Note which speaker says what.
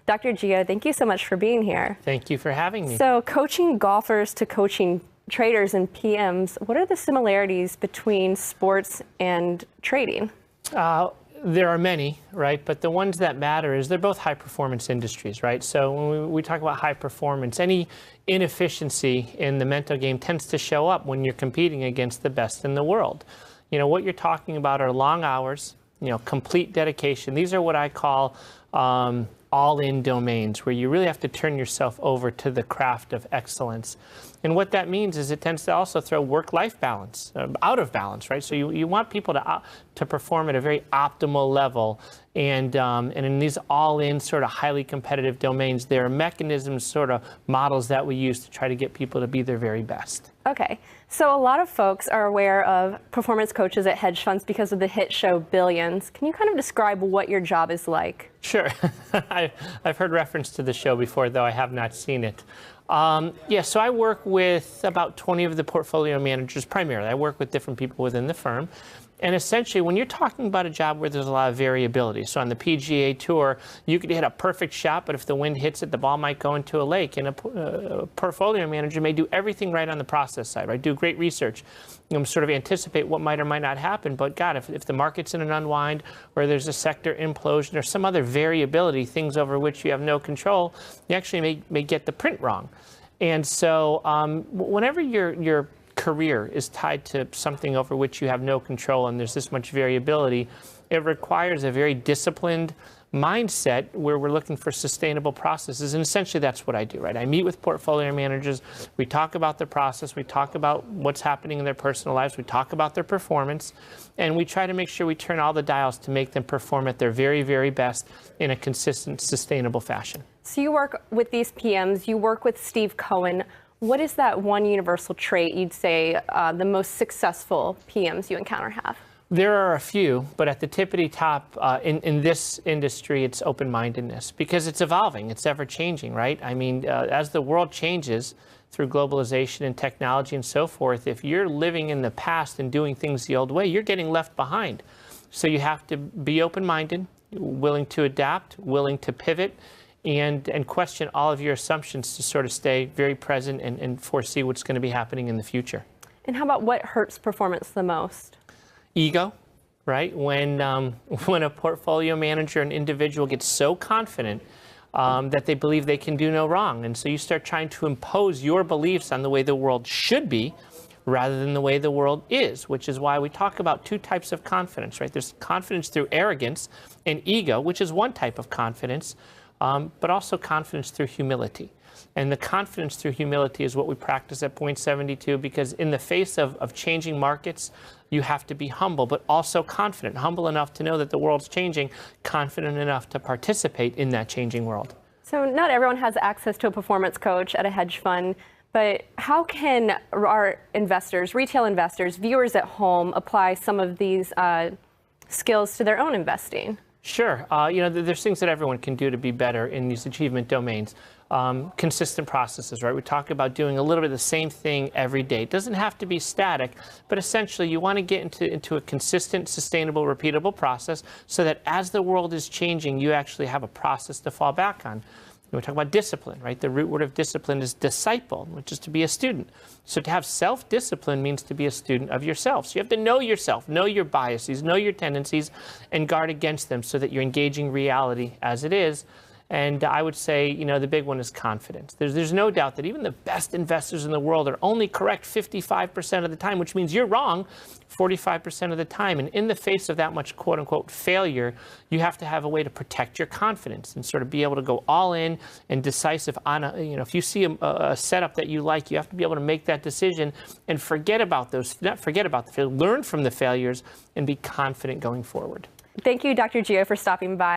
Speaker 1: Dr. Gio, thank you so much for being here.
Speaker 2: Thank you for having me.
Speaker 1: So coaching golfers to coaching traders and PMs, what are the similarities between sports and trading?
Speaker 2: There are many, right? But the ones that matter is they're both high performance industries, right? So when we talk about high performance, any inefficiency in the mental game tends to show up when you're competing against the best in the world. You know, what you're talking about are long hours, you know, complete dedication. These are what I call all-in domains, where you really have to turn yourself over to the craft of excellence. And what that means is it tends to also throw work-life balance out of balance, right? So you want people to perform at a very optimal level. And in these all-in sort of highly competitive domains, there are mechanisms, sort of models that we use to try to get people to be their very best.
Speaker 1: Okay, so a lot of folks are aware of performance coaches at hedge funds because of the hit show Billions. Can you kind of describe what your job is like?
Speaker 2: Sure. I've heard reference to the show before, though I have not seen it. Yeah, so I work with about 20 of the portfolio managers primarily. I work with different people within the firm. And essentially, when you're talking about a job where there's a lot of variability, so on the PGA Tour, you could hit a perfect shot, but if the wind hits it, the ball might go into a lake. And a portfolio manager may do everything right on the process side, right? Do great research, sort of anticipate what might or might not happen. But God, if the market's in an unwind, or there's a sector implosion, or some other variability, things over which you have no control, you actually may get the print wrong. And so whenever your career is tied to something over which you have no control and there's this much variability, it requires a very disciplined mindset where we're looking for sustainable processes. And essentially that's what I do, right? I meet with portfolio managers, we talk about the process, we talk about what's happening in their personal lives, we talk about their performance, and we try to make sure we turn all the dials to make them perform at their very, very best in a consistent, sustainable fashion.
Speaker 1: So you work with these PMs, you work with Steve Cohen. What is that one universal trait you'd say the most successful PMs you encounter have?
Speaker 2: There are a few, but at the tippity top in this industry, it's open-mindedness, because it's evolving, it's ever-changing, right? I mean, as the world changes through globalization and technology and so forth, if you're living in the past and doing things the old way, you're getting left behind. So you have to be open-minded, willing to adapt, willing to pivot, and question all of your assumptions to sort of stay very present and foresee what's going to be happening in the future.
Speaker 1: And how about what hurts performance the most?
Speaker 2: Ego, right? When a portfolio manager, an individual gets so confident that they believe they can do no wrong. And so you start trying to impose your beliefs on the way the world should be rather than the way the world is, which is why we talk about two types of confidence, right? There's confidence through arrogance and ego, which is one type of confidence. But also confidence through humility. And the confidence through humility is what we practice at Point 72, because in the face of changing markets, you have to be humble, but also confident. Humble enough to know that the world's changing, confident enough to participate in that changing world.
Speaker 1: So not everyone has access to a performance coach at a hedge fund, but how can our investors, retail investors, viewers at home apply some of these skills to their own investing?
Speaker 2: Sure. You know, there's things that everyone can do to be better in these achievement domains. Consistent processes, right? We talk about doing a little bit of the same thing every day. It doesn't have to be static, but essentially you want to get into a consistent, sustainable, repeatable process so that as the world is changing, you actually have a process to fall back on. We talk about discipline, right? The root word of discipline is disciple, which is to be a student. So to have self-discipline means to be a student of yourself. So you have to know yourself, know your biases, know your tendencies, and guard against them so that you're engaging reality as it is. And I would say, you know, the big one is confidence. There's no doubt that even the best investors in the world are only correct 55% of the time, which means you're wrong 45% of the time. And in the face of that much quote unquote failure, you have to have a way to protect your confidence and sort of be able to go all in and decisive on a, you know, if you see a setup that you like, you have to be able to make that decision and forget about those, not forget about the failure, learn from the failures and be confident going forward.
Speaker 1: Thank you, Dr. Gio, for stopping by.